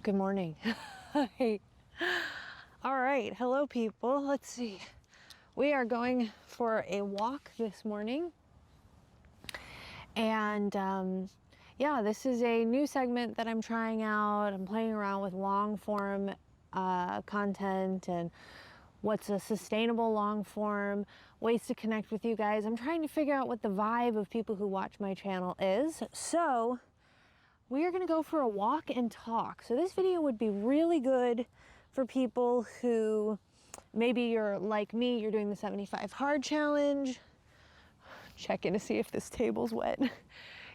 Good morning. Hi. All right. Hello, people. Let's see. We are going for a walk this morning. And yeah, this is a new segment that I'm trying out. I'm playing around with long form content and what's a sustainable long form, ways to connect with you guys. I'm trying to figure out what the vibe of people who watch my channel is. So we are going to go for a walk and talk. So this video would be really good for people who maybe you're like me, you're doing the 75 hard challenge. Check in to see if this table's wet.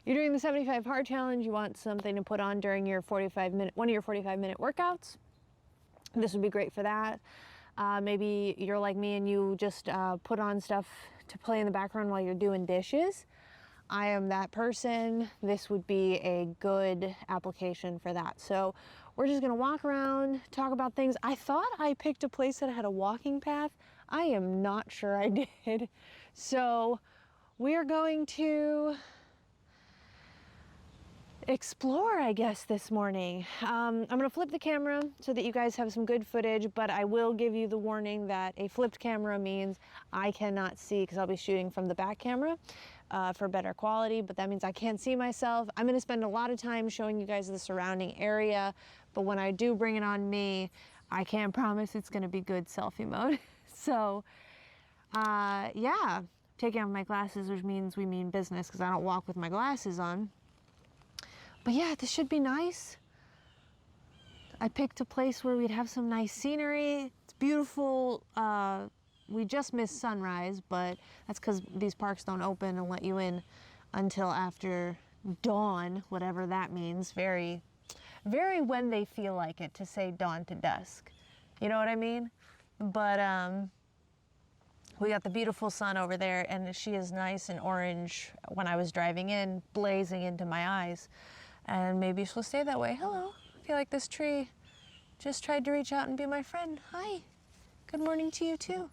You're doing the 75 hard challenge. You want something to put on during your one of your 45-minute workouts. This would be great for that. Maybe you're like me and you just put on stuff to play in the background while you're doing dishes. I am that person. This would be a good application for that. So we're just gonna walk around, talk about things. I thought I picked a place that had a walking path. I am not sure I did. So we are going to explore, I guess, this morning. I'm gonna flip the camera so that you guys have some good footage, but I will give you the warning that a flipped camera means I cannot see because I'll be shooting from the back camera for better quality, but that means I can't see myself. I'm gonna spend a lot of time showing you guys the surrounding area, but when I do bring it on me, I can't promise it's gonna be good selfie mode. So yeah, taking off my glasses, which means we mean business because I don't walk with my glasses on. But yeah, this should be nice. I picked a place where we'd have some nice scenery. It's beautiful. We just missed sunrise, but that's because these parks don't open and let you in until after dawn, whatever that means. Very, very when they feel like it, to say dawn to dusk. You know what I mean? But we got the beautiful sun over there, and she is nice and orange when I was driving in, blazing into my eyes. And maybe she'll stay that way. Hello, I feel like this tree just tried to reach out and be my friend. Hi, good morning to you too.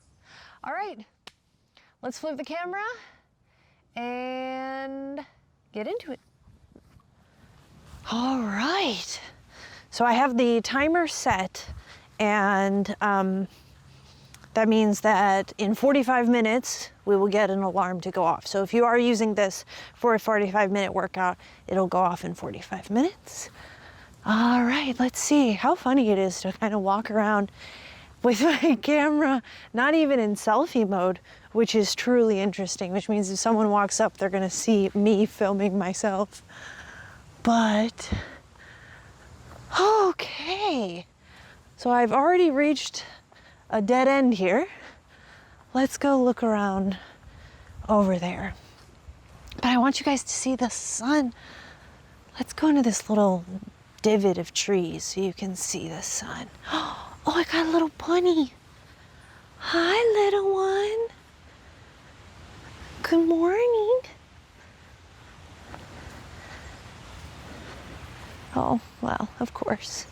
All right, let's flip the camera and get into it. All right, so I have the timer set, and that means that in 45 minutes, we will get an alarm to go off. So if you are using this for a 45-minute workout, it'll go off in 45 minutes. All right, let's see how funny it is to kind of walk around with my camera, not even in selfie mode, which is truly interesting, which means if someone walks up, they're gonna see me filming myself. But, okay. So I've already reached a dead end here. Let's go look around over there. But I want you guys to see the sun. Let's go into this little divot of trees so you can see the sun. Oh, I got a little bunny. Hi, little one. Good morning. Oh, well, of course.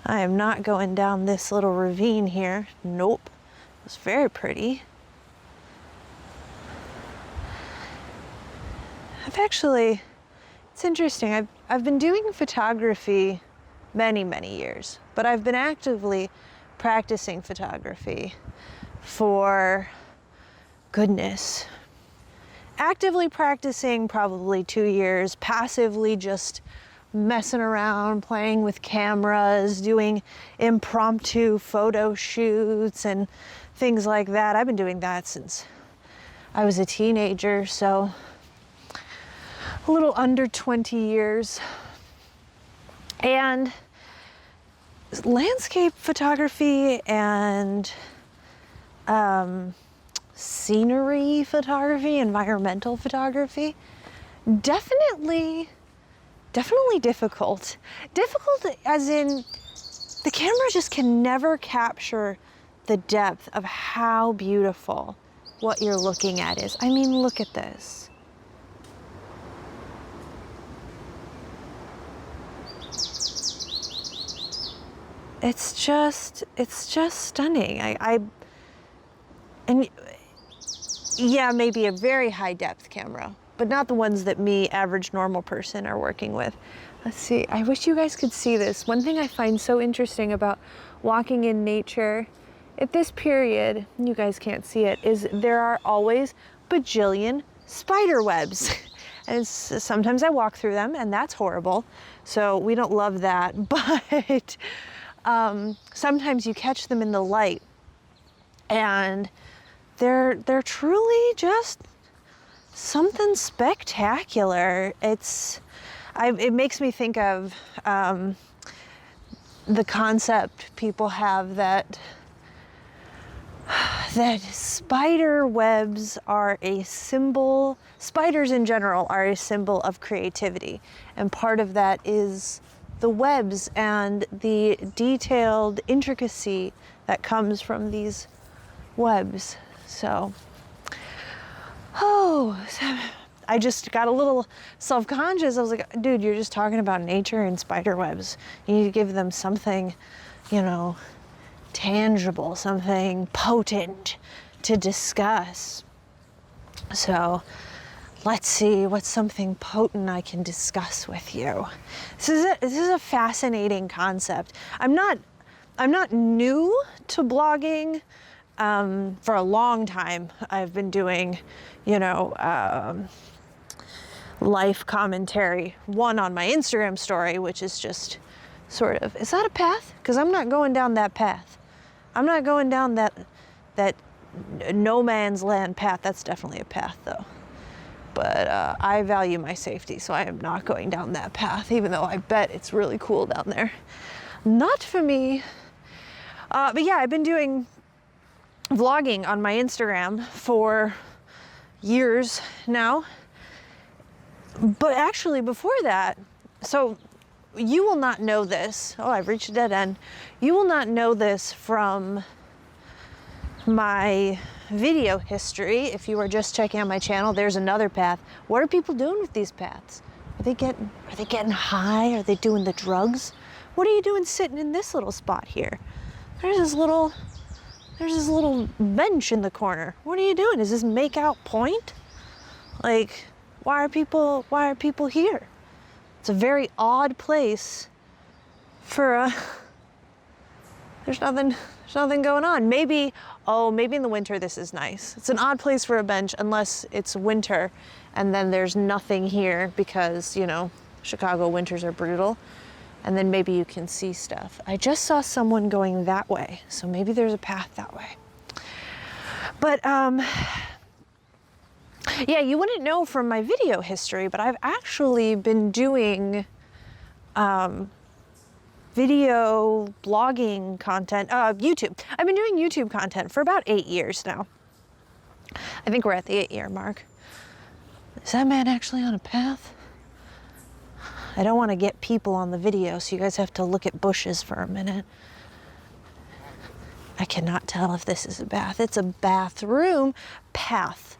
I am not going down this little ravine here. Nope. It's very pretty. It's interesting. I've been doing photography many years, but I've been actively practicing photography for, goodness, actively practicing probably 2 years, passively just messing around, playing with cameras, doing impromptu photo shoots and things like that. I've been doing that since I was a teenager, so a little under 20 years. And landscape photography and scenery photography, environmental photography, definitely difficult. Difficult as in the camera just can never capture the depth of how beautiful what you're looking at is. I mean, look at this. It's just stunning. And yeah, maybe a very high depth camera, but not the ones that me, average normal person, are working with. Let's see, I wish you guys could see this. One thing I find so interesting about walking in nature at this period, you guys can't see it, is there are always bajillion spider webs. And sometimes I walk through them and that's horrible. So we don't love that, but sometimes you catch them in the light and they're truly just something spectacular. It makes me think of the concept people have that spider webs are a symbol, spiders in general are a symbol of creativity. And part of that is the webs and the detailed intricacy that comes from these webs. So, I just got a little self-conscious. I was like, dude, you're just talking about nature and spider webs. You need to give them something, tangible, something potent to discuss. So let's see what's something potent I can discuss with you. This is a fascinating concept. I'm not new to blogging. For a long time, I've been doing, life commentary, one on my Instagram story, which is just sort of, is that a path? Because I'm not going down that path. I'm not going down that no man's land path. That's definitely a path though. But I value my safety, so I am not going down that path, even though I bet it's really cool down there. Not for me. But yeah, I've been doing vlogging on my Instagram for years now. But actually before that, so you will not know this. Oh, I've reached a dead end. You will not know this from my video history. If you were just checking out my channel, there's another path. What are people doing with these paths? Are they getting high? Are they doing the drugs? What are you doing sitting in this little spot here? There's this little bench in the corner. What are you doing? Is this make out point? Like, why are people here? It's a very odd place for there's nothing going on. Maybe in the winter this is nice. It's an odd place for a bench unless it's winter and then there's nothing here because, Chicago winters are brutal. And then maybe you can see stuff. I just saw someone going that way, so maybe there's a path that way. But yeah, you wouldn't know from my video history, but I've actually been doing video blogging content, YouTube. I've been doing YouTube content for about 8 years now. I think we're at the 8-year mark. Is that man actually on a path? I don't want to get people on the video, so you guys have to look at bushes for a minute. I cannot tell if this is a bath. It's a bathroom path.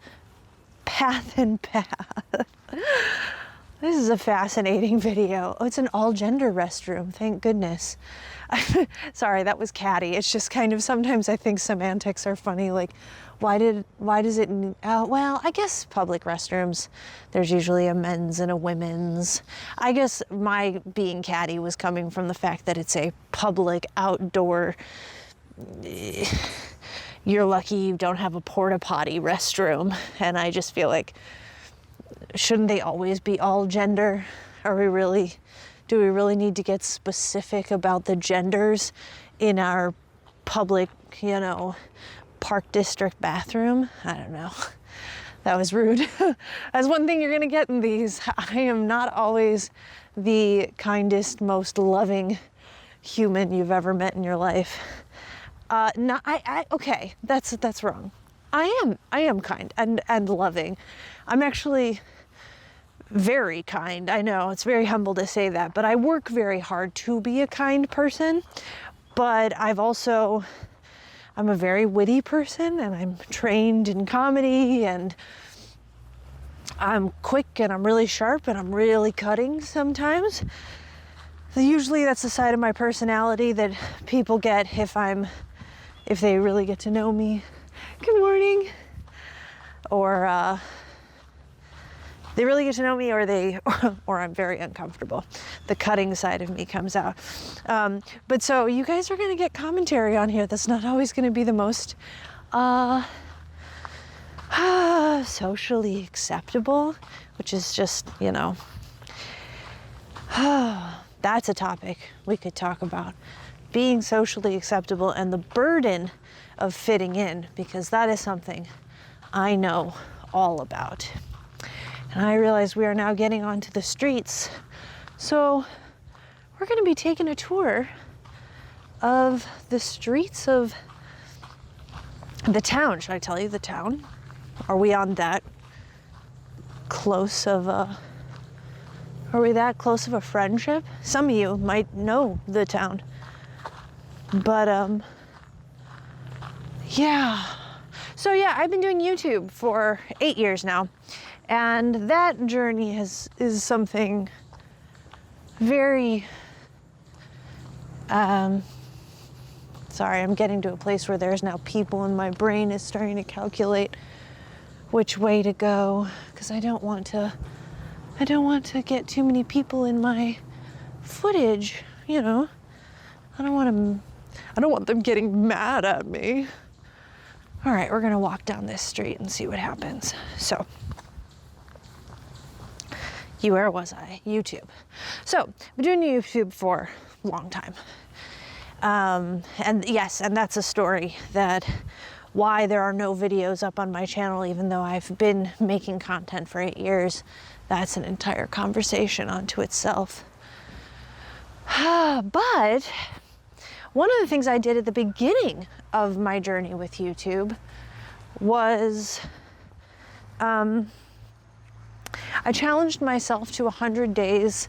Path and path. This is a fascinating video. Oh, it's an all-gender restroom. Thank goodness. Sorry, that was catty. It's just kind of, sometimes I think semantics are funny. Like, why does it, well, I guess public restrooms, there's usually a men's and a women's. I guess my being catty was coming from the fact that it's a public outdoor, you're lucky you don't have a porta potty restroom. And I just feel like, shouldn't they always be all gender? Do we really need to get specific about the genders in our public, park district bathroom? I don't know. That was rude. That's one thing you're gonna get in these. I am not always the kindest, most loving human you've ever met in your life. No, okay, that's wrong. I am kind and loving. I'm actually very kind. I know it's very humble to say that, but I work very hard to be a kind person. But I'm a very witty person, and I'm trained in comedy, and I'm quick, and I'm really sharp, and I'm really cutting sometimes. Usually that's the side of my personality that people get if they really get to know me. Good morning. Or they really get to know me, or I'm very uncomfortable. The cutting side of me comes out. But so you guys are going to get commentary on here that's not always going to be the most socially acceptable, which is just, you know, that's a topic we could talk about. Being socially acceptable and the burden of fitting in, because that is something I know all about. And I realize we are now getting onto the streets. So we're going to be taking a tour of the streets of the town. Should I tell you the town? Are we on that close of a, are we that close of a friendship? Some of you might know the town. But yeah. So yeah, I've been doing YouTube for 8 years now. And that journey is something very, sorry, I'm getting to a place where there's now people and my brain is starting to calculate which way to go, because I don't want to get too many people in my footage, you know. I don't want them getting mad at me. All right, we're gonna walk down this street and see what happens. So, where was I? YouTube. So, I've been doing YouTube for a long time. And yes, and that's a story that why there are no videos up on my channel, even though I've been making content for 8 years. That's an entire conversation unto itself. But one of the things I did at the beginning of my journey with YouTube was I challenged myself to 100 days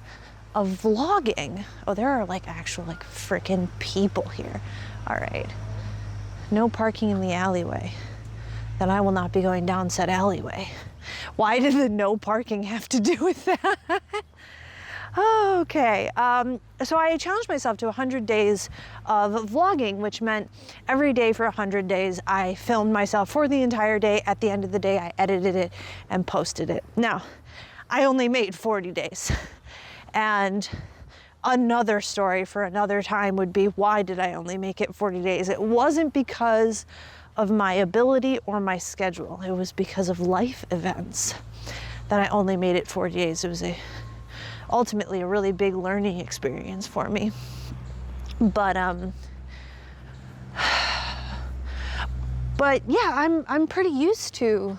of vlogging. Oh, there are like actual like freaking people here. All right. No parking in the alleyway. Then I will not be going down said alleyway. Why did the no parking have to do with that? Okay, so I challenged myself to 100 days of vlogging, which meant every day for 100 days I filmed myself for the entire day. At the end of the day, I edited it and posted it. Now, I only made 40 days. And another story for another time would be, why did I only make it 40 days? It wasn't because of my ability or my schedule. It was because of life events that I only made it 40 days. It was ultimately a really big learning experience for me. But yeah, I'm pretty used to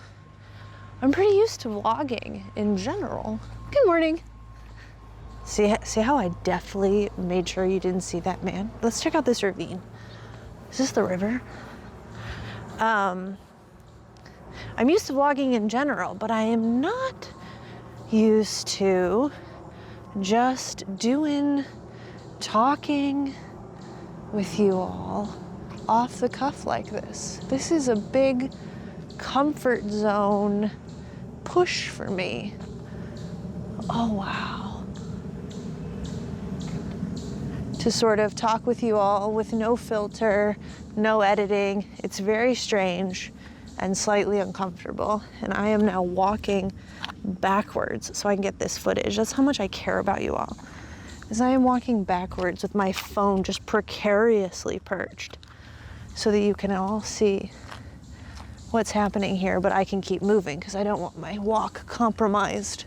vlogging in general. Good morning. See how I deftly made sure you didn't see that man? Let's check out this ravine. Is this the river? I'm used to vlogging in general, but I am not used to just talking with you all off the cuff like this. This is a big comfort zone push for me. Oh, wow. To sort of talk with you all with no filter, no editing. It's very strange and slightly uncomfortable. And I am now walking backwards so I can get this footage. That's how much I care about you all. Is I am walking backwards with my phone just precariously perched so that you can all see what's happening here, but I can keep moving because I don't want my walk compromised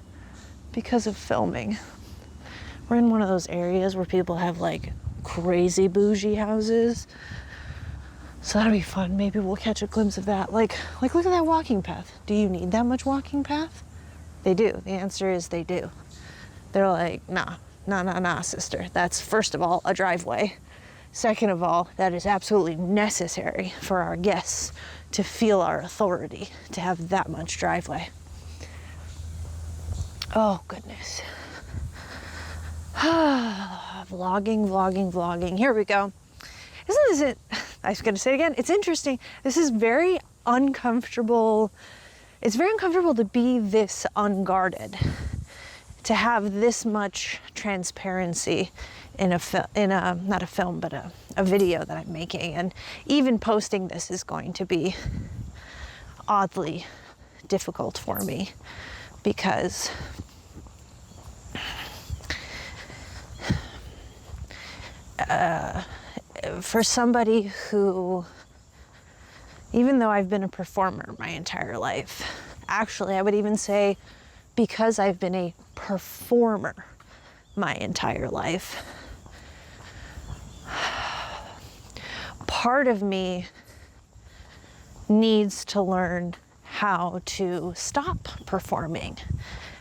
because of filming. We're in one of those areas where people have like crazy bougie houses. So that'll be fun. Maybe we'll catch a glimpse of that. Like look at that walking path. Do you need that much walking path? They do. The answer is they do. They're like, nah, sister. That's first of all a driveway. Second of all, that is absolutely necessary for our guests to feel our authority, to have that much driveway. Oh, goodness. Vlogging. Here we go. Isn't this it? I was going to say it again. It's interesting. This is very uncomfortable. It's very uncomfortable to be this unguarded, to have this much transparency in not a film, but a video that I'm making. And even posting this is going to be oddly difficult for me. because for somebody who, even though I've been a performer my entire life, actually I would even say because I've been a performer my entire life, part of me needs to learn how to stop performing,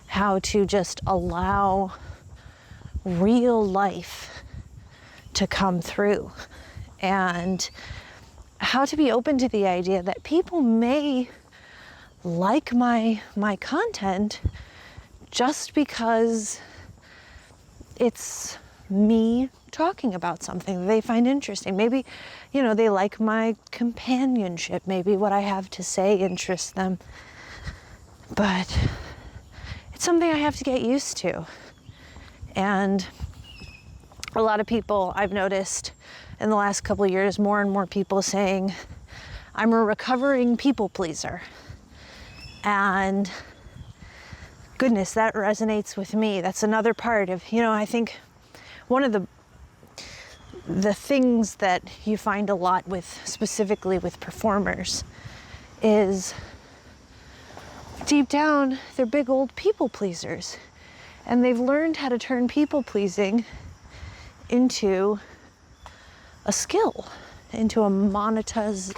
how to just allow real life to come through, and how to be open to the idea that people may like my content just because it's me talking about something that they find interesting. Maybe, you know, they like my companionship. Maybe what I have to say interests them. But it's something I have to get used to. And a lot of people I've noticed in the last couple of years, more and more people saying, I'm a recovering people pleaser. And goodness, that resonates with me. That's another part of, you know, I think one of the things that you find a lot with, specifically with performers, is deep down, they're big old people pleasers. And they've learned how to turn people pleasing into a skill, into a monetizable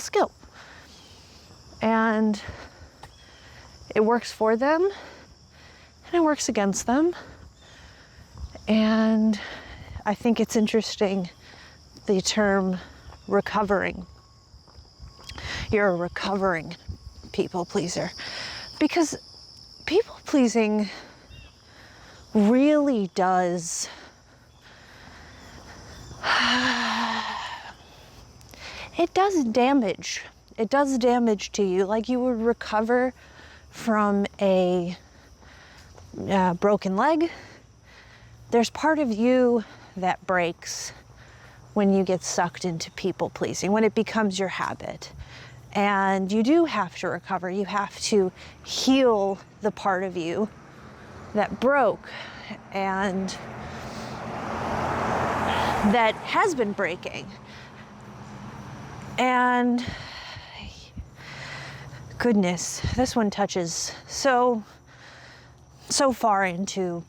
skill. And it works for them and it works against them. And I think it's interesting, the term recovering. You're a recovering people pleaser, because people pleasing really does it does damage. It does damage to you, like you would recover from a broken leg. There's part of you that breaks when you get sucked into people pleasing, when it becomes your habit. And you do have to recover. You have to heal the part of you that broke and that has been breaking. And goodness, this one touches so far into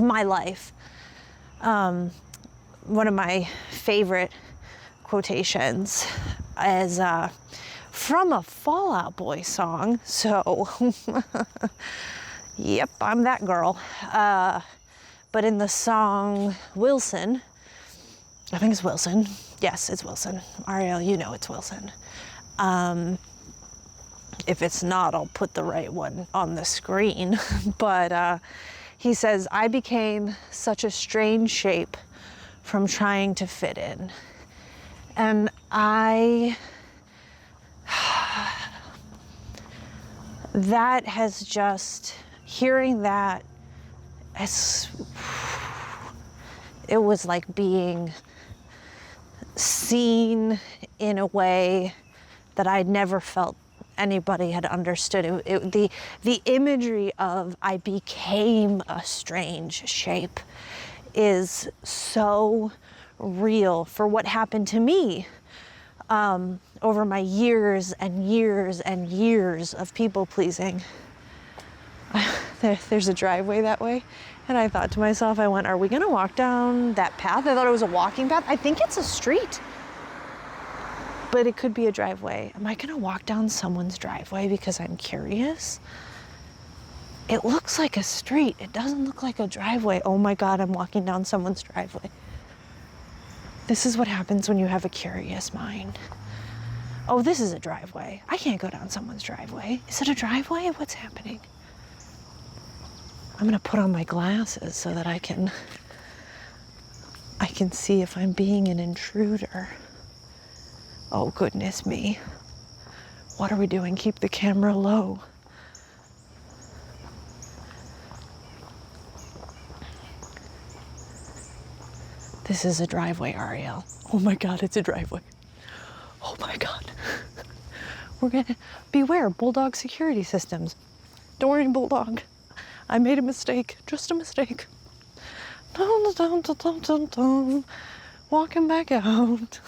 my life. One of my favorite quotations is from a Fall Out Boy song. So, yep, I'm that girl. But in the song Wilson, I think it's Wilson. Yes, it's Wilson. Ariel, you know it's Wilson. If it's not, I'll put the right one on the screen. But he says, I became such a strange shape from trying to fit in. And that has just, hearing that, it was like being seen in a way that I'd never felt anybody had understood. The imagery of I became a strange shape is so real for what happened to me over my years and years and years of people pleasing. There's a driveway that way, and I thought to myself, I went, are we gonna walk down that path? I thought it was a walking path. I think it's a street, but it could be a driveway. Am I gonna walk down someone's driveway because I'm curious? It looks like a street. It doesn't look like a driveway. Oh my God, I'm walking down someone's driveway. This is what happens when you have a curious mind. Oh, this is a driveway. I can't go down someone's driveway. Is it a driveway? What's happening? I'm gonna put on my glasses so that I can see if I'm being an intruder. Oh, goodness me. What are we doing? Keep the camera low. This is a driveway, Ariel. Oh my God, it's a driveway. Oh my God. We're gonna beware bulldog security systems. Don't worry, bulldog. I made a mistake, just a mistake. Dun, dun, dun, dun, dun, dun. Walking back out.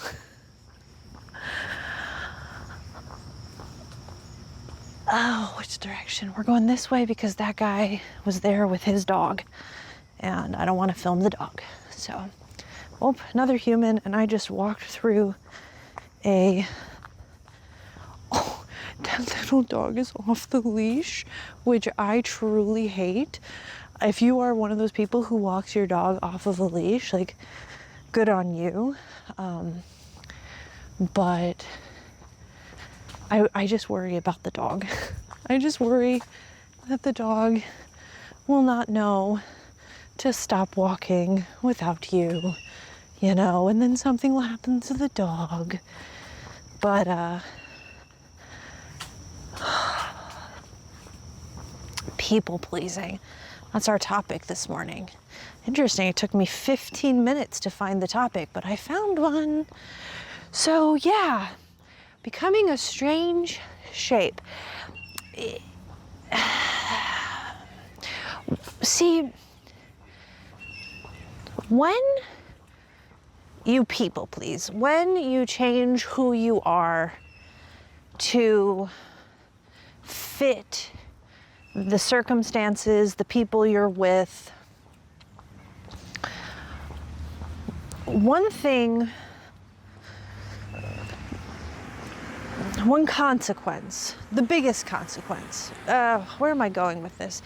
Oh, which direction? We're going this way because that guy was there with his dog and I don't want to film the dog. So, oh, another human, and I just walked through a, oh, that little dog is off the leash, which I truly hate. If you are one of those people who walks your dog off of a leash, like, good on you. But I just worry about the dog. I just worry that the dog will not know to stop walking without you, you know, and then something will happen to the dog. But, people pleasing. That's our topic this morning. Interesting, it took me 15 minutes to find the topic, but I found one. So yeah, becoming a strange shape. See, when you people please, when you change who you are to fit the circumstances, the people you're with, one consequence, the biggest consequence, where am I going with this?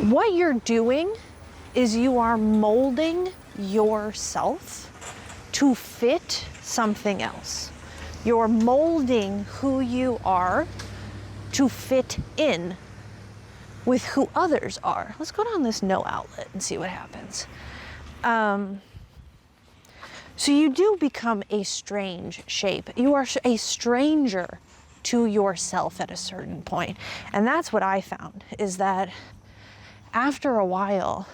What you're doing is you are molding yourself to fit something else. You're molding who you are to fit in with who others are. Let's go down this no outlet and see what happens. So you do become a strange shape. You are a stranger to yourself at a certain point. And that's what I found, is that after a while,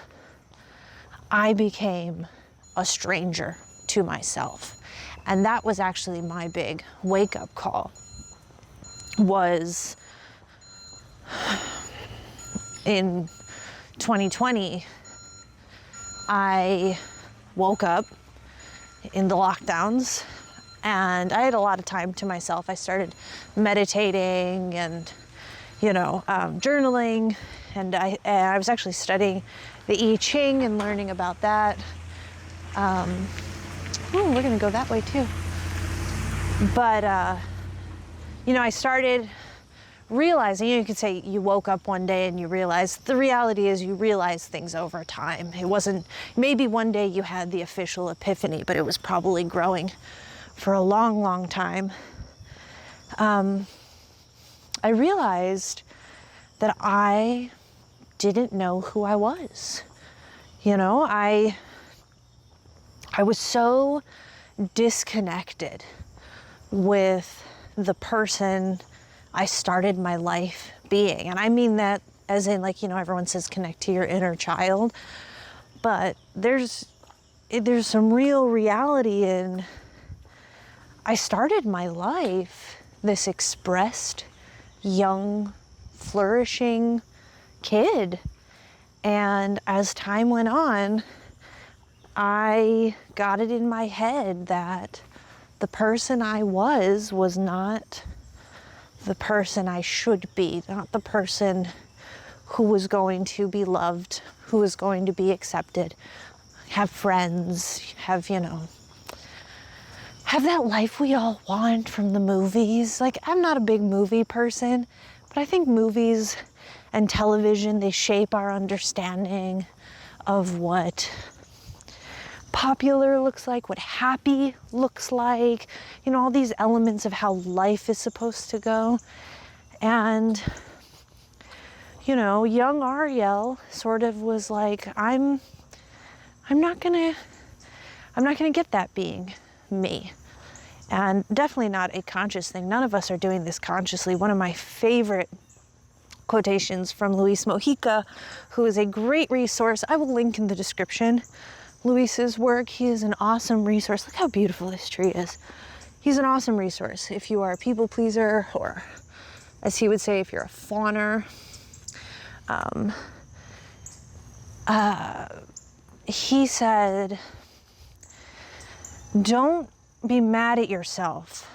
I became a stranger to myself. And that was actually my big wake-up call, was in 2020, I woke up in the lockdowns and I had a lot of time to myself. I started meditating and, journaling, and I was actually studying the I Ching and learning about that. We're gonna go that way too. But, I started realizing, you could say you woke up one day and you realized, the reality is you realize things over time. It wasn't, maybe one day you had the official epiphany, but it was probably growing for a long, long time. I realized that I didn't know who I was. I was so disconnected with the person I started my life being. And I mean that as in, everyone says connect to your inner child, but there's some real reality in, I started my life this expressed, young, flourishing kid. And as time went on, I got it in my head that the person I was not the person I should be, not the person who was going to be loved, who was going to be accepted, have friends, have that life we all want from the movies. I'm not a big movie person, but I think movies and television, they shape our understanding of what popular looks like, what happy looks like, all these elements of how life is supposed to go. And, young Ariel sort of was like, I'm not gonna get that being me. And definitely not a conscious thing. None of us are doing this consciously. One of my favorite quotations from Luis Mojica, who is a great resource. I will link in the description Luis's work. He is an awesome resource. Look how beautiful this tree is. he's an awesome resource if you are a people pleaser, or as he would say, if you're a fawner. He said, don't be mad at yourself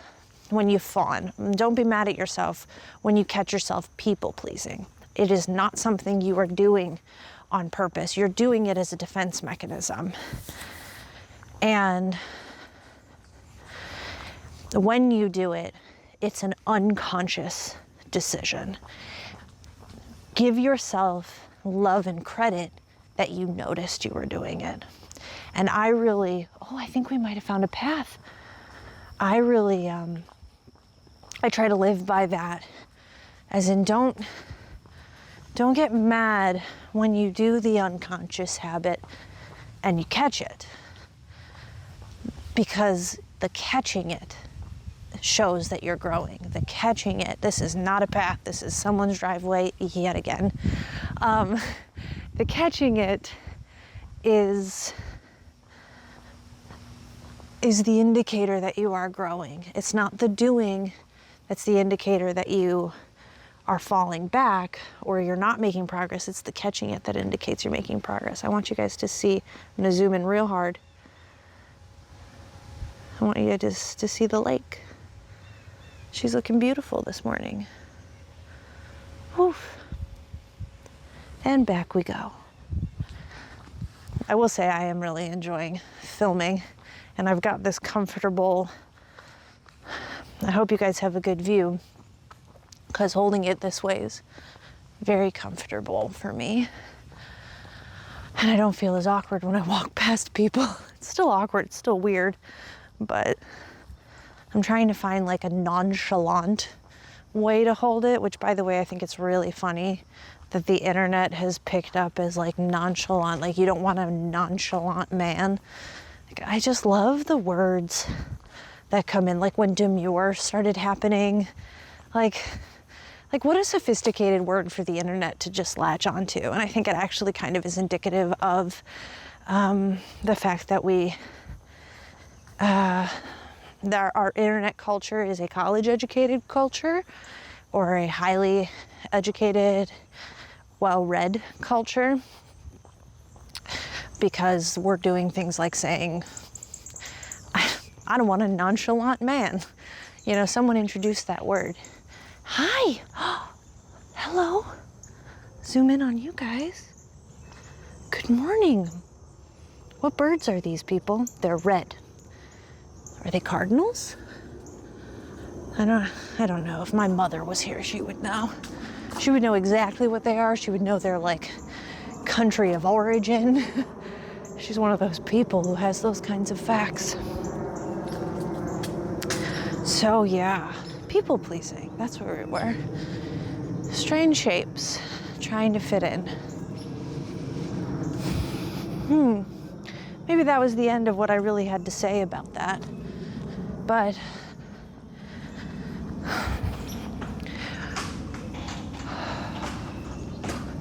when you fawn. Don't be mad at yourself when you catch yourself people pleasing. It is not something you are doing on purpose. You're doing it as a defense mechanism. And when you do it, it's an unconscious decision. Give yourself love and credit that you noticed you were doing it. And I really, I think we might have found a path. I really, I try to live by that, as in don't get mad when you do the unconscious habit and you catch it, because the catching it shows that you're growing. The catching it, this is not a path, this is someone's driveway yet again. The catching it is the indicator that you are growing. It's not the doing that's the indicator that you are falling back or you're not making progress. It's the catching it that indicates you're making progress. I want you guys to see, I'm gonna zoom in real hard. I want you to see the lake. She's looking beautiful this morning. Oof. And back we go. I will say I am really enjoying filming, and I've got this comfortable, I hope you guys have a good view, because holding it this way is very comfortable for me. And I don't feel as awkward when I walk past people. It's still awkward, it's still weird, but I'm trying to find like a nonchalant way to hold it, which, by the way, I think it's really funny that the internet has picked up as like nonchalant, like you don't want a nonchalant man. Like, I just love the words that come in, like when demure started happening, like what a sophisticated word for the internet to just latch onto. And I think it actually kind of is indicative of the fact that that our internet culture is a college educated culture, or a highly educated, well-read culture, because we're doing things like saying, I don't want a nonchalant man. You know, someone introduced that word. Hi, hello, zoom in on you guys. Good morning. What birds are these, people? They're red. Are they cardinals? I don't know. If my mother was here, she would know. She would know exactly what they are. She would know their like country of origin. She's one of those people who has those kinds of facts. So yeah, people pleasing, that's where we were. Strange shapes, trying to fit in. Maybe that was the end of what I really had to say about that. But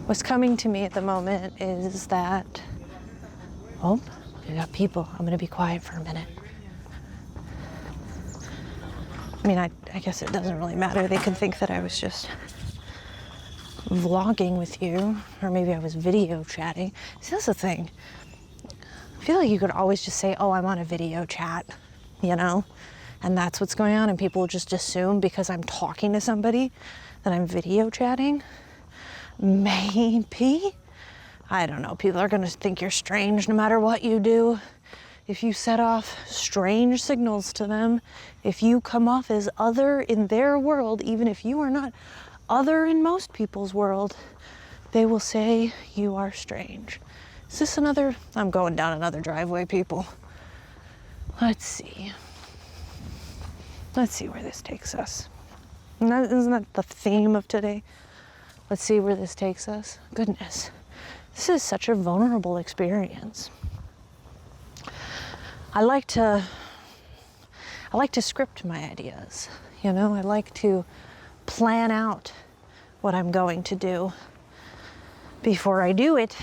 what's coming to me at the moment is that, we got people. I'm gonna be quiet for a minute. I mean, I guess it doesn't really matter. They could think that I was just vlogging with you, or maybe I was video chatting. See, that's the thing. I feel like you could always just say, I'm on a video chat, you know? And that's what's going on, and people just assume because I'm talking to somebody that I'm video chatting. Maybe. I don't know. People are gonna think you're strange no matter what you do. If you set off strange signals to them, if you come off as other in their world, even if you are not other in most people's world, they will say you are strange. Is this another? I'm going down another driveway, people. Let's see. Let's see where this takes us. Isn't that the theme of today? Let's see where this takes us. Goodness, this is such a vulnerable experience. I like to script my ideas, you know? I like to plan out what I'm going to do before I do it.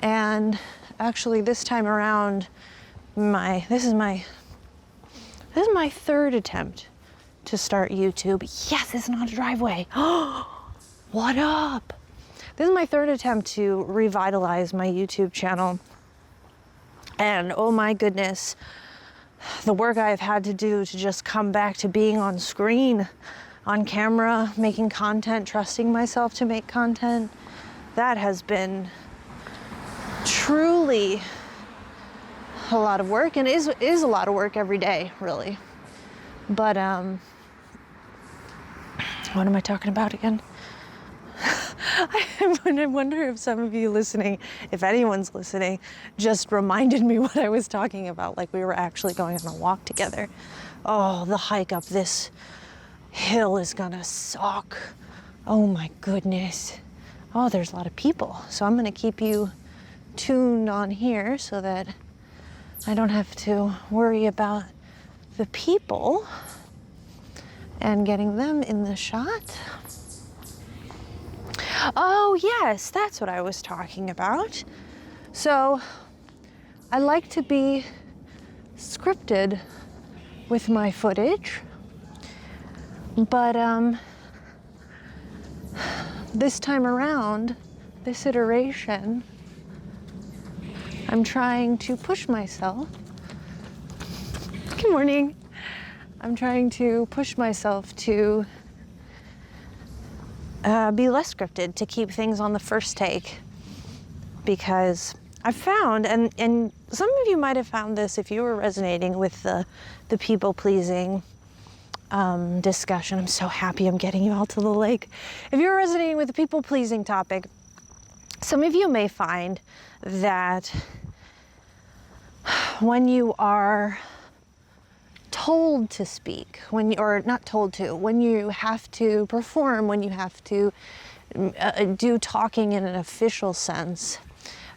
And actually this time around, this is This is my third attempt to start YouTube. Yes, it's not a driveway. What up? This is my third attempt to revitalize my YouTube channel. And oh my goodness, the work I've had to do to just come back to being on screen, on camera, making content, trusting myself to make content, that has been truly a lot of work, and is a lot of work every day, really. But what am I talking about again? I wonder if some of you listening, if anyone's listening, just reminded me what I was talking about, like we were actually going on a walk together. Oh, the hike up this hill is gonna suck. Oh my goodness. Oh, there's a lot of people. So I'm gonna keep you tuned on here so that I don't have to worry about the people and getting them in the shot. Oh yes, that's what I was talking about. So I like to be scripted with my footage, but this time around, this iteration, I'm trying to push myself. Good morning. I'm trying to push myself to be less scripted, to keep things on the first take, because I've found, and some of you might have found this if you were resonating with the people-pleasing discussion. I'm so happy I'm getting you all to the lake. If you're resonating with the people-pleasing topic, some of you may find that when you are told to speak, when you have to perform, when you have to do talking in an official sense,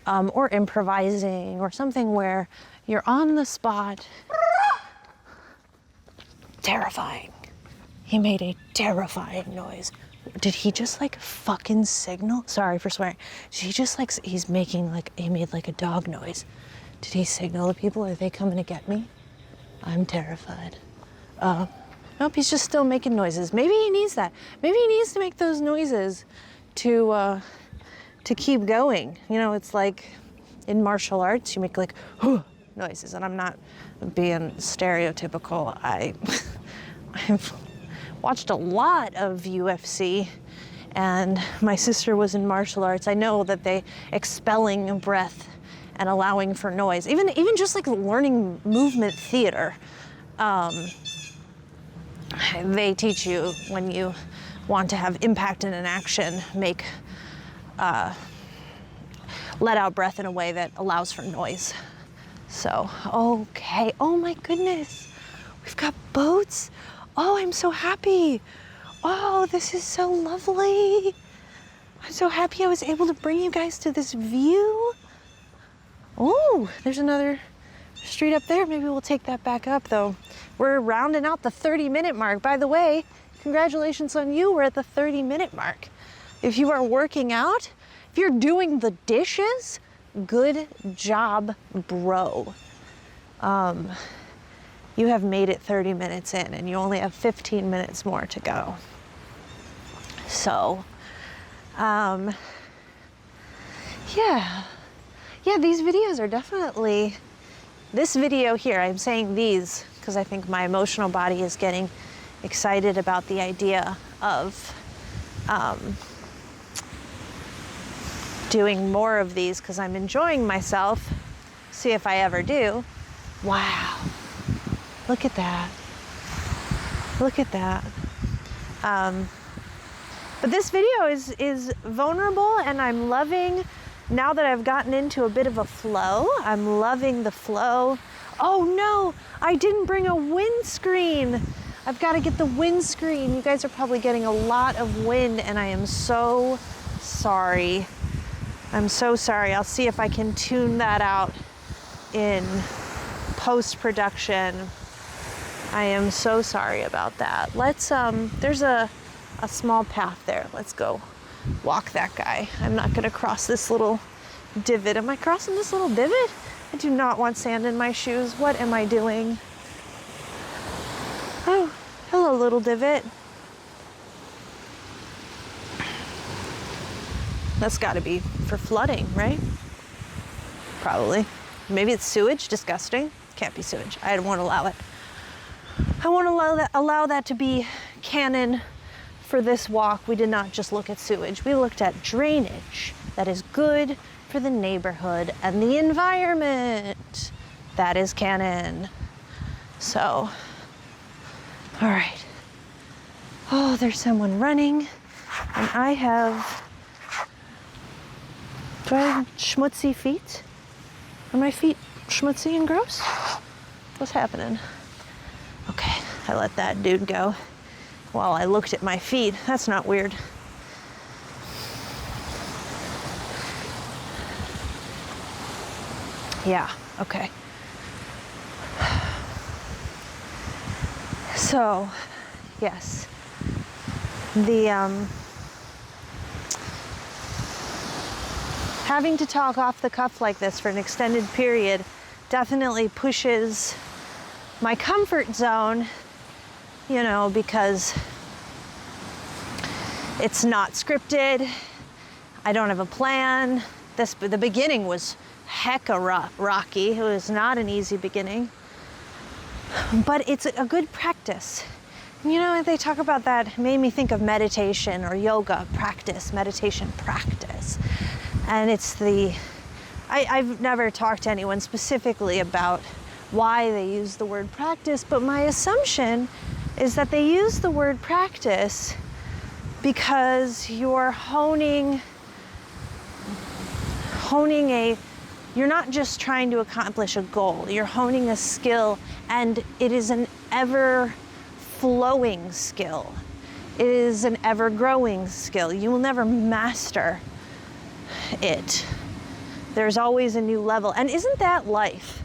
or improvising, or something where you're on the spot. Terrifying. He made a terrifying noise. Did he just like fucking signal? Sorry for swearing. Did he just like, he made like a dog noise. Did he signal to people? Are they coming to get me? I'm terrified. Nope, he's just still making noises. Maybe he needs that. Maybe he needs to make those noises to keep going. You know, it's like in martial arts, you make like noises, and I'm not being stereotypical. I've watched a lot of UFC, and my sister was in martial arts. I know that they expelling breath and allowing for noise, even just like learning movement theater, they teach you when you want to have impact in an action, let out breath in a way that allows for noise. So, okay, oh my goodness, we've got boats. Oh, I'm so happy. Oh, this is so lovely. I'm so happy I was able to bring you guys to this view. Oh, there's another street up there. Maybe we'll take that back up though. We're rounding out the 30-minute mark. By the way, congratulations on you. We're at the 30-minute mark. If you are working out, if you're doing the dishes, good job, bro. You have made it 30 minutes in, and you only have 15 minutes more to go. So, yeah, these videos are definitely, this video here, I'm saying these because I think my emotional body is getting excited about the idea of doing more of these because I'm enjoying myself. See if I ever do. Wow, look at that. Look at that. But this video is vulnerable, and I'm loving, now that I've gotten into a bit of a flow, I'm loving the flow. Oh no, I didn't bring a windscreen. I've got to get the windscreen. You guys are probably getting a lot of wind, and I am so sorry. I'm so sorry. I'll see if I can tune that out in post-production. I am so sorry about that. Let's, there's a small path there. Let's go walk that guy. I'm not gonna cross this little divot. Am I crossing this little divot? I do not want sand in my shoes. What am I doing? little divot? That's got to be for flooding, right? Probably. Maybe it's sewage. Disgusting. Can't be sewage. I won't allow it. I won't allow that to be canon for this walk. We did not just look at sewage. We looked at drainage that is good for the neighborhood and the environment. That is canon. So, all right. Oh, there's someone running, and I have, do I have schmutzy feet? Are my feet schmutzy and gross? What's happening? Okay, I let that dude go while I looked at my feet. That's not weird. Yeah, okay. So, yes, the having to talk off the cuff like this for an extended period definitely pushes my comfort zone, you know, because it's not scripted. I don't have a plan. The beginning was hecka rocky. It was not an easy beginning, but it's a good practice. You know, they talk about that. It made me think of meditation or yoga practice, meditation practice. And it's I've never talked to anyone specifically about why they use the word practice, but my assumption is that they use the word practice because you're honing you're not just trying to accomplish a goal, you're honing a skill, and it is an ever-flowing skill. It is an ever-growing skill. You will never master it. There's always a new level. And isn't that life?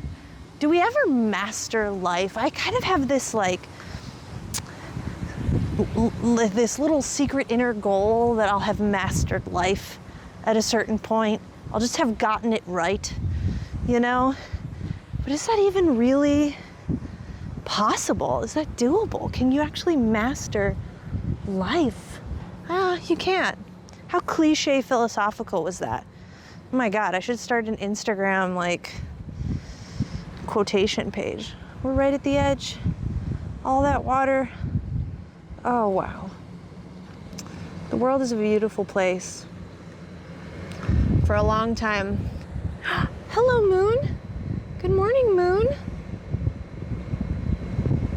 Do we ever master life? I kind of have this this little secret inner goal that I'll have mastered life at a certain point. I'll just have gotten it right, you know? But is that even really possible? Is that doable? Can you actually master life? You can't. How cliche philosophical was that? Oh my God, I should start an Instagram quotation page. We're right at the edge. All that water. Oh wow. The world is a beautiful place. For a long time. Hello, Moon. Good morning, Moon.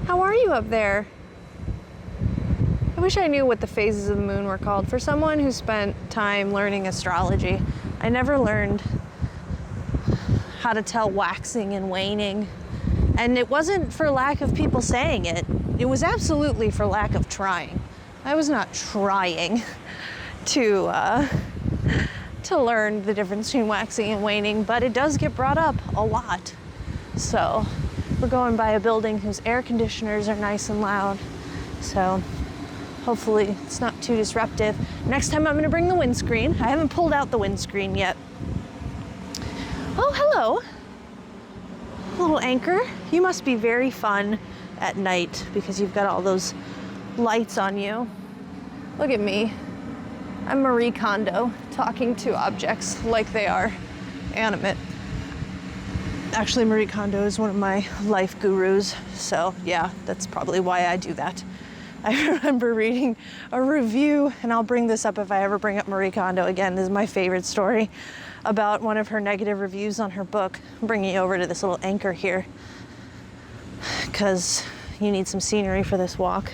How are you up there? I wish I knew what the phases of the moon were called. For someone who spent time learning astrology, I never learned how to tell waxing and waning. And it wasn't for lack of people saying it. It was absolutely for lack of trying. I was not trying to learn the difference between waxing and waning, but it does get brought up a lot. So we're going by a building whose air conditioners are nice and loud. So hopefully it's not too disruptive. Next time I'm gonna bring the windscreen. I haven't pulled out the windscreen yet. Oh, hello. Little anchor. You must be very fun at night because you've got all those lights on you. Look at me. I'm Marie Kondo, talking to objects like they are animate. Actually, Marie Kondo is one of my life gurus, so yeah, that's probably why I do that. I remember reading a review, and I'll bring this up if I ever bring up Marie Kondo again. This is my favorite story about one of her negative reviews on her book. I'm bringing you over to this little anchor here because you need some scenery for this walk.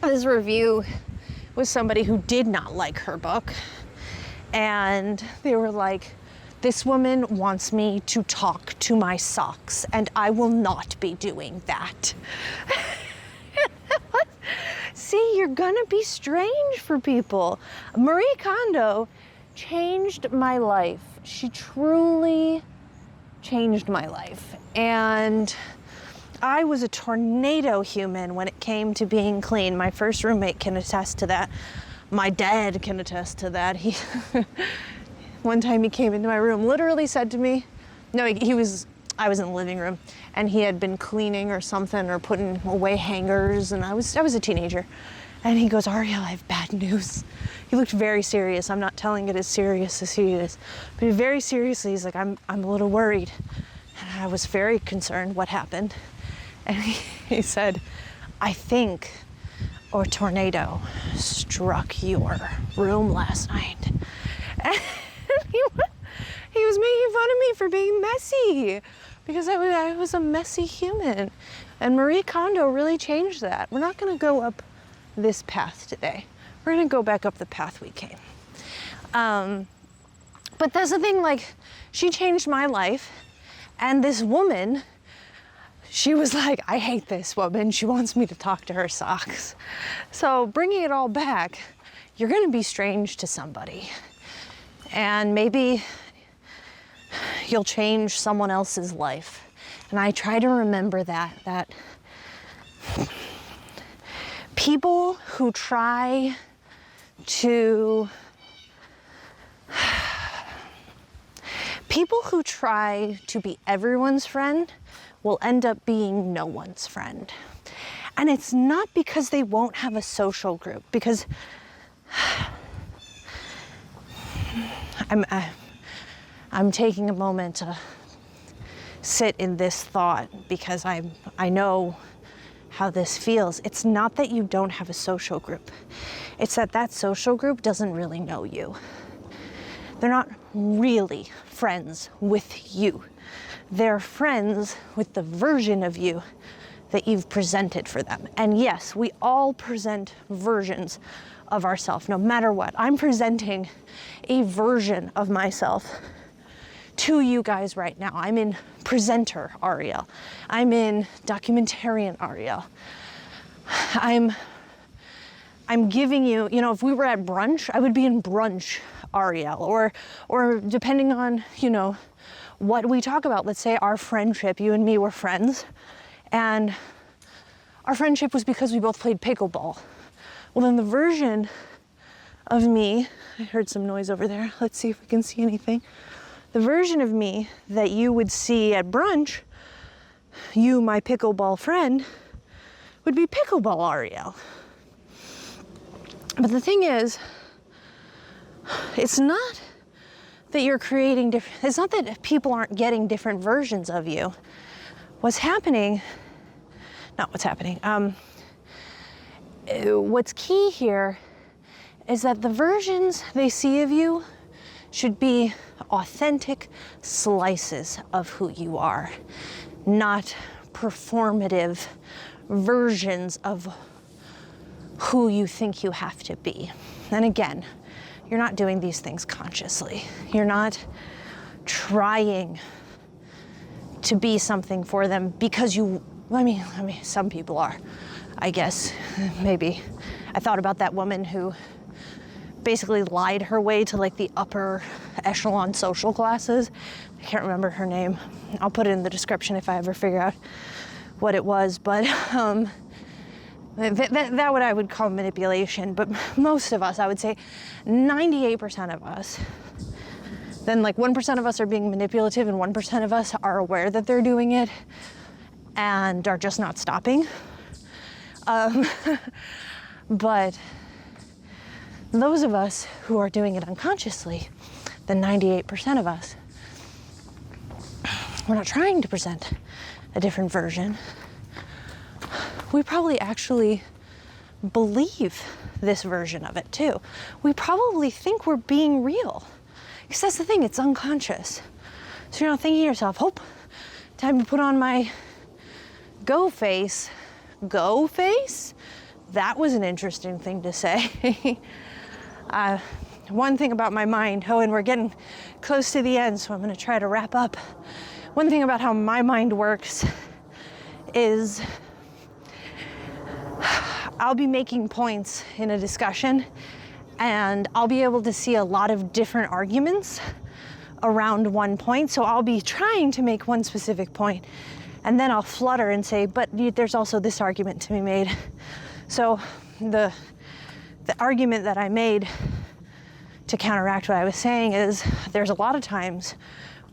This review was somebody who did not like her book, and they were like, "This woman wants me to talk to my socks, and I will not be doing that." See, you're gonna be strange for people. Marie Kondo changed my life. She truly changed my life. And I was a tornado human when it came to being clean. My first roommate can attest to that. My dad can attest to that. One time he came into my room, literally said to me, no, he was I was in the living room, and he had been cleaning or something, or putting away hangers, and I was a teenager. And he goes, Ariel, I have bad news. He looked very serious. I'm not telling it as serious as he is, but very seriously, he's like, I'm a little worried. And I was very concerned. What happened? And he said, I think a tornado struck your room last night. And he was making fun of me for being messy, because I was a messy human. And Marie Kondo really changed that. We're not going to go up this path today. We're going to go back up the path we came. But that's the thing, like, she changed my life. And this woman, she was like, I hate this woman. She wants me to talk to her socks. So bringing it all back, you're going to be strange to somebody. And maybe you'll change someone else's life. And I try to remember that people who try to be everyone's friend will end up being no one's friend. And it's not because they won't have a social group, because I'm taking a moment to sit in this thought, because I know how this feels. It's not that you don't have a social group. It's that social group doesn't really know you. They're not really friends with you. They're friends with the version of you that you've presented for them. And yes, we all present versions of ourselves, no matter what. I'm presenting a version of myself to you guys right now. I'm in presenter Ariel. I'm in documentarian Ariel. I'm giving you, if we were at brunch, I would be in brunch Ariel, or depending on, what we talk about. Let's say our friendship, you and me were friends, and our friendship was because we both played pickleball. Well, then the version of me, I heard some noise over there. Let's see if we can see anything. The version of me that you would see at brunch, you, my pickleball friend, would be pickleball Ariel. But the thing is, it's not that you're creating different, it's not that people aren't getting different versions of you. What's happening, what's key here is that the versions they see of you should be authentic slices of who you are, not performative versions of who you think you have to be. And again, you're not doing these things consciously. You're not trying to be something for them because some people are, I guess, maybe. I thought about that woman who basically lied her way to like the upper echelon social classes. I can't remember her name. I'll put it in the description if I ever figure out what it was, but that what I would call manipulation. But most of us, I would say 98% of us, then like 1% of us are being manipulative and 1% of us are aware that they're doing it and are just not stopping. But those of us who are doing it unconsciously, the 98% of us, we're not trying to present a different version. We probably actually believe this version of it too. We probably think we're being real, because that's the thing, it's unconscious. So you're not thinking to yourself, oh, time to put on my go face. Go face? That was an interesting thing to say. One thing about my mind, and we're getting close to the end, so I'm going to try to wrap up. One thing about how my mind works is I'll be making points in a discussion, and I'll be able to see a lot of different arguments around one point. So I'll be trying to make one specific point, and then I'll flutter and say, but there's also this argument to be made. So the argument that I made to counteract what I was saying is there's a lot of times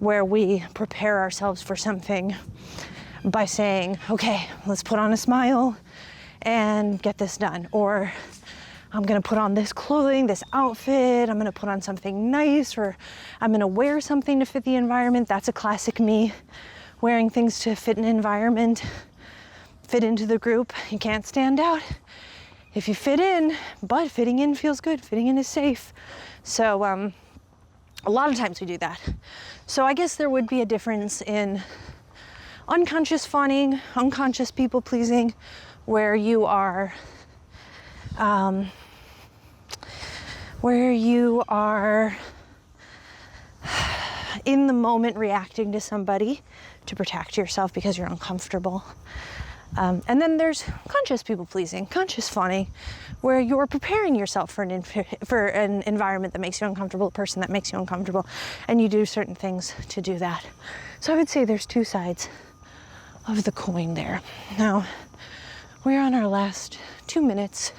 where we prepare ourselves for something by saying, okay, let's put on a smile and get this done. Or I'm gonna put on this clothing, this outfit, I'm gonna put on something nice, or I'm gonna wear something to fit the environment. That's a classic me, wearing things to fit an environment, fit into the group. You can't stand out if you fit in, but fitting in feels good. Fitting in is safe. So a lot of times we do that. So I guess there would be a difference in unconscious fawning, unconscious people pleasing, where you are in the moment reacting to somebody to protect yourself because you're uncomfortable. And then there's conscious people pleasing, conscious fawning, where you're preparing yourself for an environment that makes you uncomfortable, a person that makes you uncomfortable, and you do certain things to do that. So I would say there's two sides of the coin there. Now, we're on our last 2 minutes.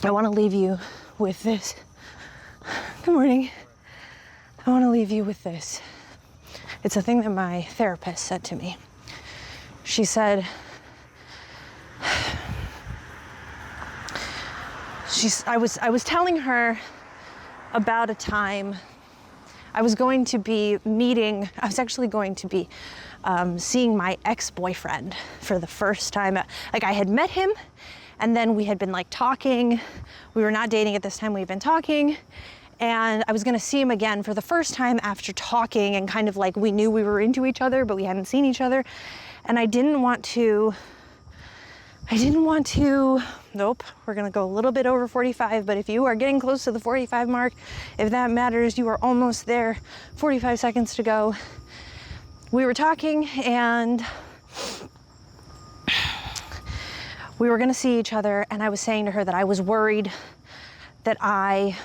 I want to leave you with this. Good morning. I want to leave you with this. It's a thing that my therapist said to me. She said, I was telling her about a time I was going to be seeing my ex-boyfriend for the first time. Like, I had met him, and then we had been like talking. We were not dating at this time, we had been talking. And I was gonna see him again for the first time after talking, and kind of like we knew we were into each other, but we hadn't seen each other. And I didn't want to, nope, we're gonna go a little bit over 45, but if you are getting close to the 45 mark, if that matters, you are almost there, 45 seconds to go. We were talking, and we were gonna see each other, and I was saying to her that I was worried that I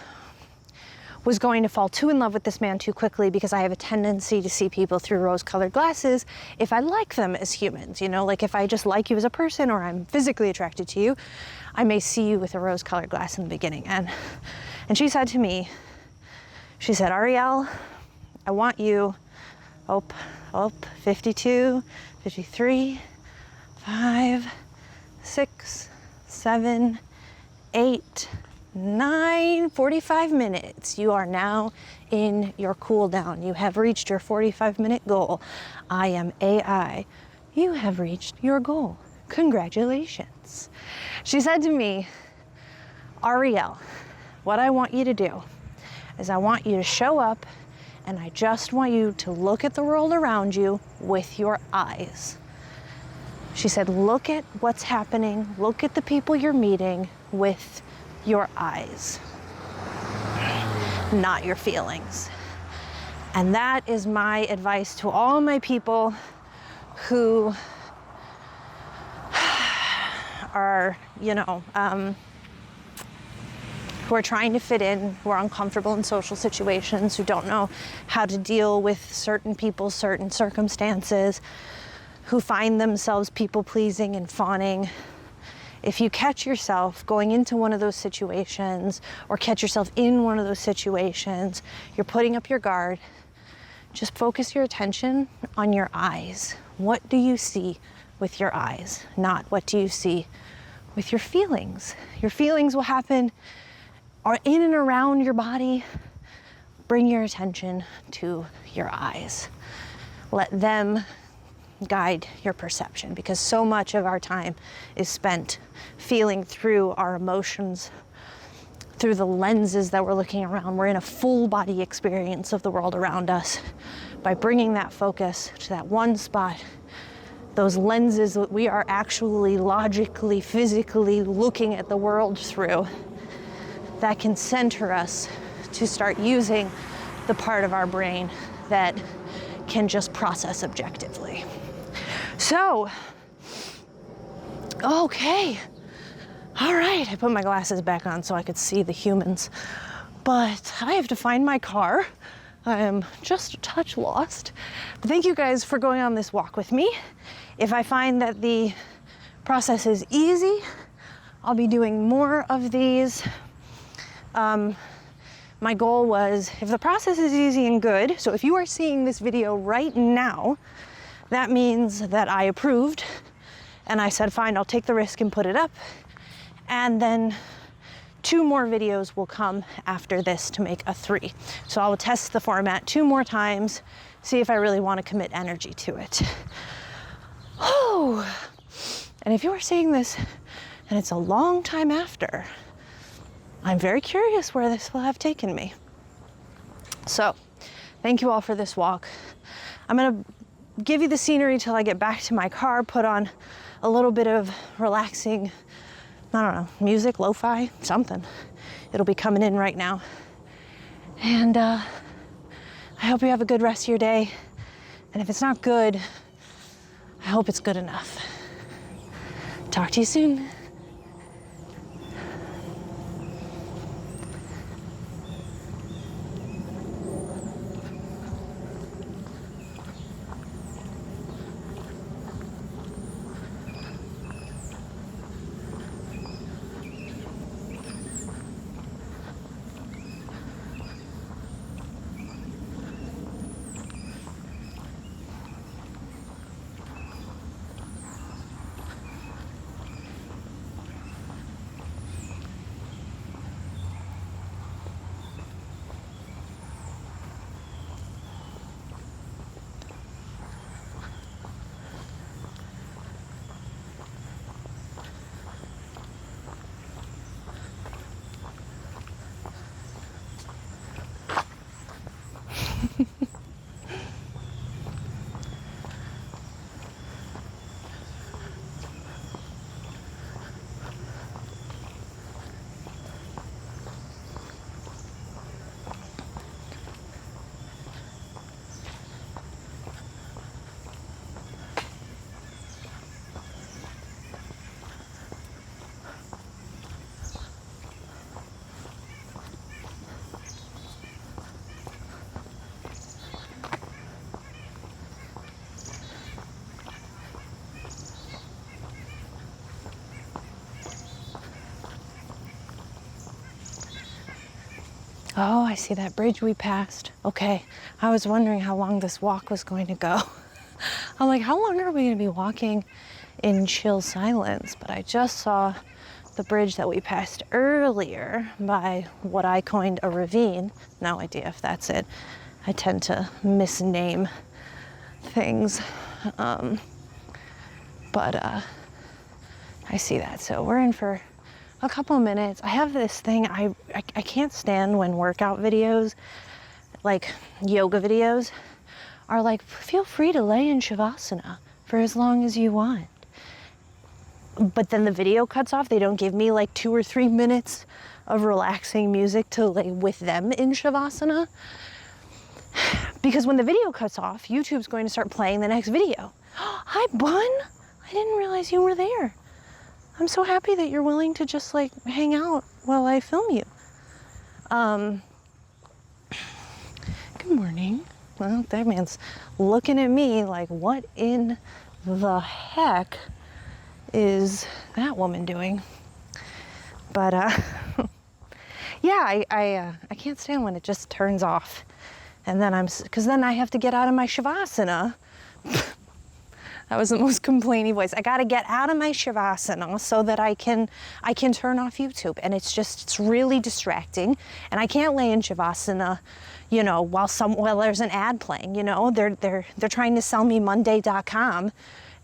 was going to fall too in love with this man too quickly, because I have a tendency to see people through rose-colored glasses if I like them as humans, you know, like if I just like you as a person, or I'm physically attracted to you, I may see you with a rose-colored glass in the beginning. And she said to me, she said, Ariel, I want you, 52, 53, 5, 6, 7, 8, 9, 45 minutes. You are now in your cool down. You have reached your 45-minute goal. I am AI. You have reached your goal. Congratulations. She said to me, Ariel, what I want you to do is I want you to show up, and I just want you to look at the world around you with your eyes. She said, look at what's happening, look at the people you're meeting with your eyes, not your feelings. And that is my advice to all my people who are, who are trying to fit in, who are uncomfortable in social situations, who don't know how to deal with certain people, certain circumstances, who find themselves people-pleasing and fawning. If you catch yourself going into one of those situations, or catch yourself in one of those situations, you're putting up your guard, just focus your attention on your eyes. What do you see with your eyes? Not what do you see with your feelings. Your feelings will happen in and around your body. Bring your attention to your eyes. Let them guide your perception, because so much of our time is spent feeling through our emotions, through the lenses that we're looking around. We're in a full body experience of the world around us. By bringing that focus to that one spot, those lenses that we are actually logically, physically looking at the world through, that can center us to start using the part of our brain that can just process objectively. So, okay, all right, I put my glasses back on so I could see the humans, but I have to find my car. I am just a touch lost. But thank you guys for going on this walk with me. If I find that the process is easy, I'll be doing more of these. My goal was, if the process is easy and good, so if you are seeing this video right now, that means that I approved and I said, fine, I'll take the risk and put it up. And then 2 more videos will come after this to make a 3. So I'll test the format 2 more times, see if I really want to commit energy to it. Oh, and if you are seeing this and it's a long time after, I'm very curious where this will have taken me. So, thank you all for this walk. I'm gonna give you the scenery till I get back to my car, put on a little bit of relaxing, I don't know, music, lo-fi, something. It'll be coming in right now. And I hope you have a good rest of your day. And if it's not good, I hope it's good enough. Talk to you soon. Oh, I see that bridge we passed. Okay, I was wondering how long this walk was going to go. I'm like, how long are we going to be walking in chill silence? But I just saw the bridge that we passed earlier by what I coined a ravine. No idea if that's it. I tend to misname things. But I see that. So we're in for a couple of minutes. I have this thing, I can't stand when workout videos, like yoga videos, are like, feel free to lay in Shavasana for as long as you want. But then the video cuts off. They don't give me like 2 or 3 minutes of relaxing music to lay with them in Shavasana. Because when the video cuts off, YouTube's going to start playing the next video. Hi, Bun. I didn't realize you were there. I'm so happy that you're willing to just like hang out while I film you. Good morning. Well, that man's looking at me like, what in the heck is that woman doing? But yeah, I can't stand when it just turns off. And then because then I have to get out of my Shavasana. That was the most complainy voice. I got to get out of my Shavasana so that I can turn off YouTube. And it's really distracting. And I can't lay in Shavasana, you know, while there's an ad playing, you know. They're trying to sell me Monday.com,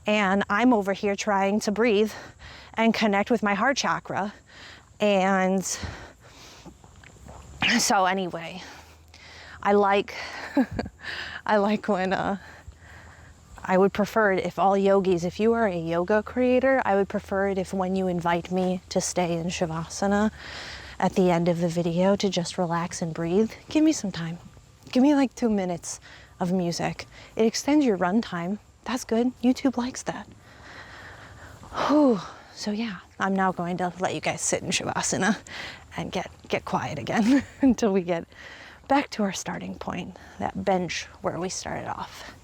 and I'm over here trying to breathe and connect with my heart chakra. And so anyway, I like when I would prefer it if all yogis, if you are a yoga creator, I would prefer it if when you invite me to stay in Shavasana at the end of the video to just relax and breathe, give me some time. Give me like 2 minutes of music. It extends your run time. That's good. YouTube likes that. Whew. So yeah, I'm now going to let you guys sit in Shavasana and get quiet again until we get back to our starting point, that bench where we started off.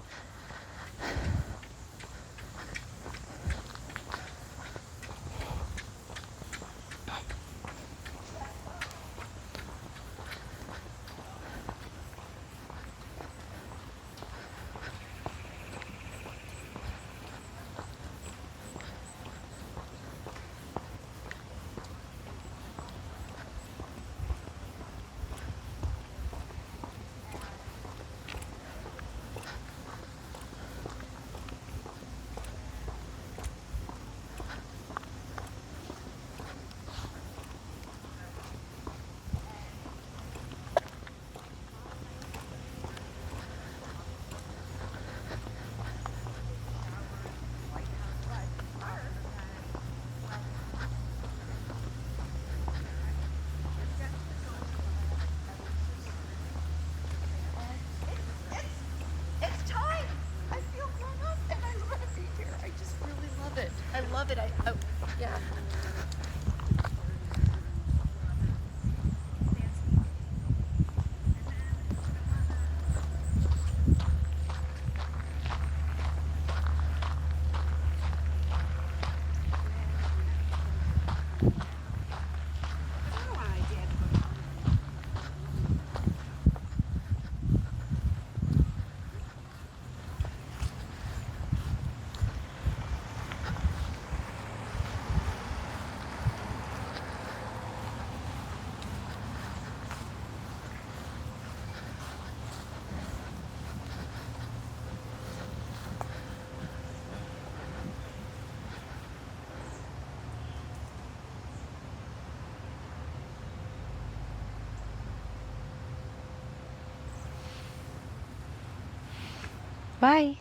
Bye.